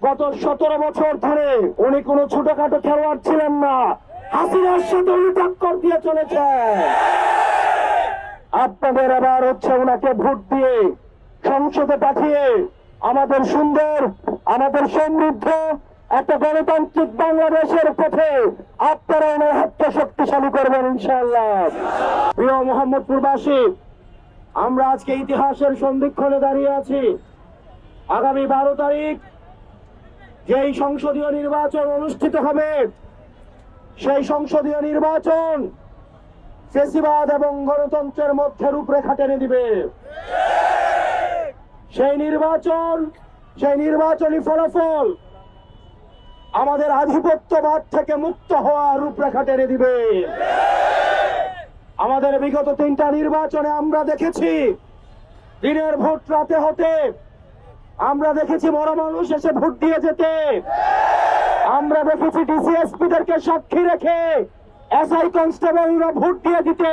গত 17 বছর ধরে উনি কোনো ছোটখাটো খেলোয়াড় ছিলেন না, হাসিনার সাথে উনি টক্কর দিয়ে চলেছে। আপনাদের আবার হচ্ছে ওনাকে ভোট দিয়ে সংসদে পাঠিয়ে আমাদের সুন্দর, আমাদের সমৃদ্ধ একটা গণতান্ত্রিক বাংলাদেশের পথে আপনারা ওনার হাতকে শক্তিশালী করবেন ইনশাআল্লাহ। প্রিয় মোহাম্মদপুরবাসী, আমরা আজকে ইতিহাসের সন্ধিক্ষণে দাঁড়িয়ে আছি। আগামী 12 তারিখ যেই সংসদীয় নির্বাচন অনুষ্ঠিত হবে, সেই সংসদীয় নির্বাচন ফ্যাসিবাদ এবং গণতন্ত্রের মধ্যে রূপরেখা টেনে দিবে। সেই নির্বাচনী ফলাফল আমাদের আধিপত্যবাদ থেকে মুক্ত হওয়া রূপরেখা টেনে দিবে। আমাদের বিগত 3টা নির্বাচনে আমরা দেখেছি দিনের ভোট রাতে হতে, আমরা দেখেছি বড় মানুষ এসে ভোট দিয়ে যেতে, আমরা দেখেছি ডিসিএসপিদেরকে সাক্ষী রেখে এসআই কনস্টেবলরা ভোট দিয়ে দিতে।